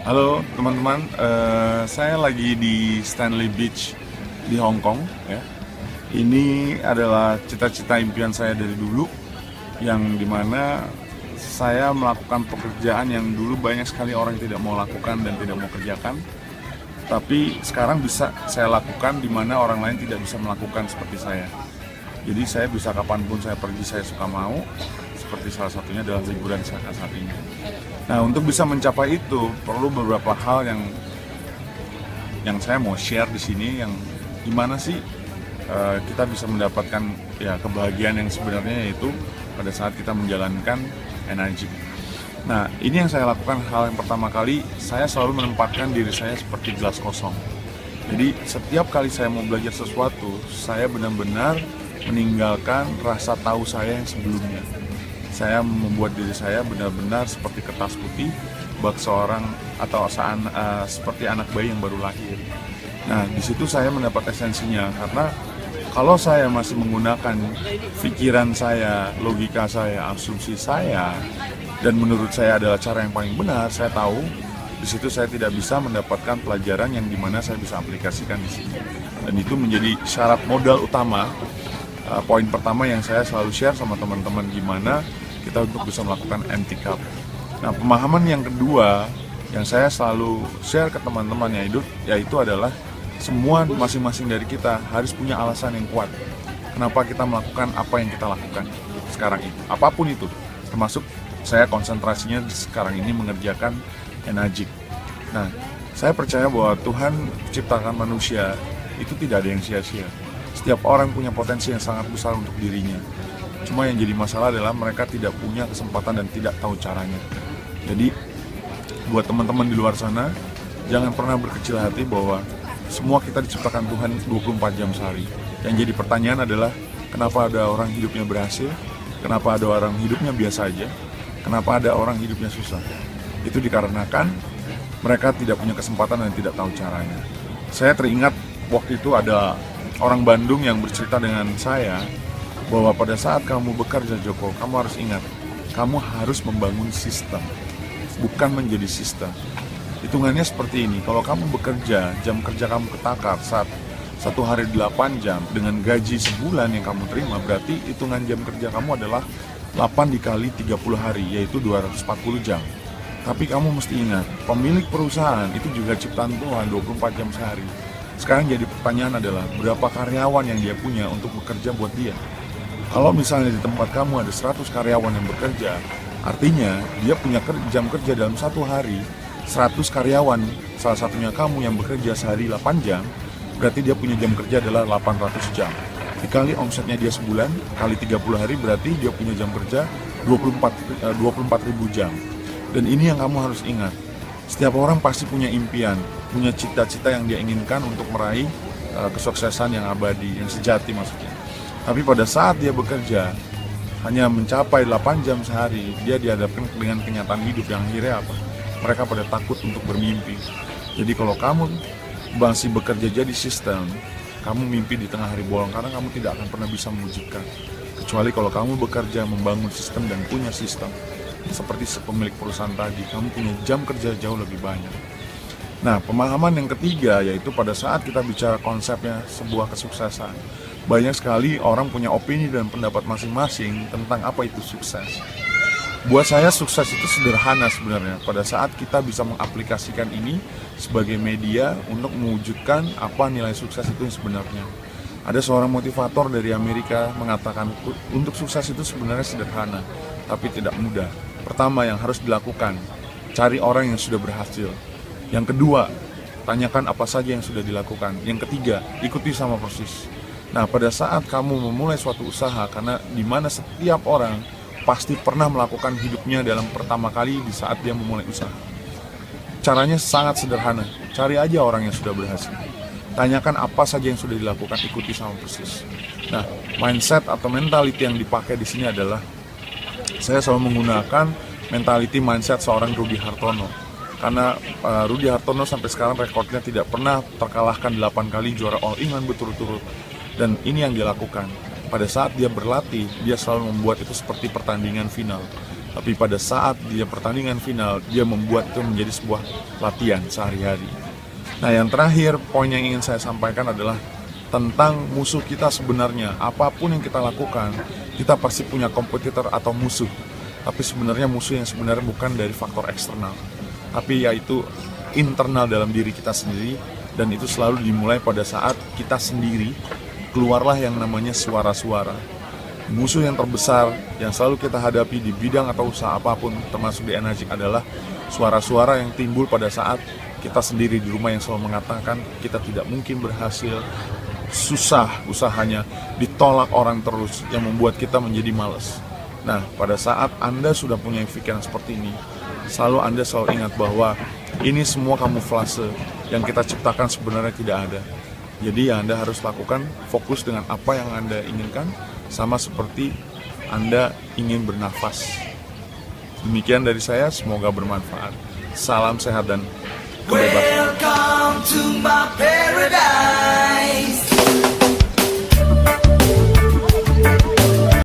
Halo teman-teman, saya lagi di Stanley Beach di Hong Kong ya. Ini adalah cita-cita impian saya dari dulu, yang dimana saya melakukan pekerjaan yang dulu banyak sekali orang tidak mau lakukan dan tidak mau kerjakan. Tapi sekarang bisa saya lakukan di mana orang lain tidak bisa melakukan seperti saya. Jadi saya bisa kapanpun saya pergi, saya suka mau. Seperti salah satunya adalah liburan saat ini. Nah, untuk bisa mencapai itu perlu beberapa hal yang saya mau share di sini, yang gimana sih kita bisa mendapatkan ya kebahagiaan yang sebenarnya, yaitu pada saat kita menjalankan energi. Nah, ini yang saya lakukan. Hal yang pertama kali, saya selalu menempatkan diri saya seperti gelas kosong. Jadi setiap kali saya mau belajar sesuatu, saya benar-benar meninggalkan rasa tahu saya yang sebelumnya. Saya membuat diri saya benar-benar seperti kertas putih bak seorang atau seperti anak bayi yang baru lahir. Nah, di situ saya mendapat esensinya, karena kalau saya masih menggunakan pikiran saya, logika saya, asumsi saya, dan menurut saya adalah cara yang paling benar, saya tahu di situ saya tidak bisa mendapatkan pelajaran yang dimana saya bisa aplikasikan di sini. Dan itu menjadi syarat modal utama. Poin pertama yang saya selalu share sama teman-teman, gimana kita untuk bisa melakukan empty cup. Nah, pemahaman yang kedua yang saya selalu share ke teman-teman yaitu adalah semua masing-masing dari kita harus punya alasan yang kuat kenapa kita melakukan apa yang kita lakukan sekarang itu, apapun itu, termasuk saya konsentrasinya sekarang ini mengerjakan energi. Nah, saya percaya bahwa Tuhan ciptakan manusia itu tidak ada yang sia-sia. Setiap orang punya potensi yang sangat besar untuk dirinya. Cuma yang jadi masalah adalah mereka tidak punya kesempatan dan tidak tahu caranya. Jadi buat teman-teman di luar sana, jangan pernah berkecil hati bahwa semua kita diciptakan Tuhan 24 jam sehari. Yang jadi pertanyaan adalah, kenapa ada orang hidupnya berhasil? Kenapa ada orang hidupnya biasa aja? Kenapa ada orang hidupnya susah? Itu dikarenakan mereka tidak punya kesempatan dan tidak tahu caranya. Saya teringat waktu itu ada orang Bandung yang bercerita dengan saya bahwa pada saat kamu bekerja, Joko, kamu harus ingat, kamu harus membangun sistem, bukan menjadi sistem. Hitungannya seperti ini, kalau kamu bekerja, jam kerja kamu ketakar saat satu hari 8 jam dengan gaji sebulan yang kamu terima, berarti hitungan jam kerja kamu adalah 8 dikali 30 hari, yaitu 240 jam. Tapi kamu mesti ingat, pemilik perusahaan itu juga ciptaan Tuhan 24 jam sehari. Sekarang jadi pertanyaan adalah, berapa karyawan yang dia punya untuk bekerja buat dia? Kalau misalnya di tempat kamu ada 100 karyawan yang bekerja, artinya dia punya jam kerja dalam satu hari 100 karyawan, salah satunya kamu yang bekerja sehari 8 jam, berarti dia punya jam kerja adalah 800 jam. Dikali omsetnya dia sebulan, kali 30 hari, berarti dia punya jam kerja 24.000 jam. Dan ini yang kamu harus ingat. Setiap orang pasti punya impian, punya cita-cita yang dia inginkan untuk meraih kesuksesan yang abadi, yang sejati maksudnya. Tapi pada saat dia bekerja hanya mencapai 8 jam sehari, dia dihadapkan dengan kenyataan hidup yang akhirnya apa? Mereka pada takut untuk bermimpi. Jadi kalau kamu masih bekerja jadi sistem, kamu mimpi di tengah hari bolong, karena kamu tidak akan pernah bisa mewujudkan. Kecuali kalau kamu bekerja membangun sistem dan punya sistem. Seperti pemilik perusahaan tadi, kamu punya jam kerja jauh lebih banyak. Nah, pemahaman yang ketiga yaitu pada saat kita bicara konsepnya sebuah kesuksesan, banyak sekali orang punya opini dan pendapat masing-masing tentang apa itu sukses. Buat saya sukses itu sederhana sebenarnya, pada saat kita bisa mengaplikasikan ini sebagai media untuk mewujudkan apa nilai sukses itu yang sebenarnya. Ada seorang motivator dari Amerika mengatakan untuk sukses itu sebenarnya sederhana, tapi tidak mudah. Pertama yang harus dilakukan, cari orang yang sudah berhasil. Yang kedua, tanyakan apa saja yang sudah dilakukan. Yang ketiga, ikuti sama persis. Nah, pada saat kamu memulai suatu usaha, karena di mana setiap orang pasti pernah melakukan hidupnya dalam pertama kali di saat dia memulai usaha. Caranya sangat sederhana, cari aja orang yang sudah berhasil. Tanyakan apa saja yang sudah dilakukan, ikuti sama persis. Nah, mindset atau mentality yang dipakai di sini adalah, saya selalu menggunakan mentality mindset seorang Rudy Hartono. Karena Rudy Hartono sampai sekarang rekornya tidak pernah terkalahkan 8 kali juara All England berturut-turut. Dan ini yang dia lakukan. Pada saat dia berlatih, dia selalu membuat itu seperti pertandingan final. Tapi pada saat dia pertandingan final, dia membuat itu menjadi sebuah latihan sehari-hari. Nah, yang terakhir, poin yang ingin saya sampaikan adalah tentang musuh kita sebenarnya. Apapun yang kita lakukan, kita pasti punya kompetitor atau musuh. Tapi sebenarnya musuh yang sebenarnya bukan dari faktor eksternal, tapi yaitu internal dalam diri kita sendiri. Dan itu selalu dimulai pada saat kita sendiri keluarlah yang namanya suara-suara. Musuh yang terbesar yang selalu kita hadapi di bidang atau usaha apapun, termasuk di Energik, adalah suara-suara yang timbul pada saat kita sendiri di rumah yang selalu mengatakan kita tidak mungkin berhasil, susah usahanya, ditolak orang terus, yang membuat kita menjadi malas. Nah, pada saat Anda sudah punya pikiran seperti ini, Anda selalu ingat bahwa ini semua kamuflase yang kita ciptakan sebenarnya tidak ada. Jadi yang Anda harus lakukan, fokus dengan apa yang Anda inginkan, sama seperti Anda ingin bernafas. Demikian dari saya, semoga bermanfaat. Salam sehat dan kebebasan.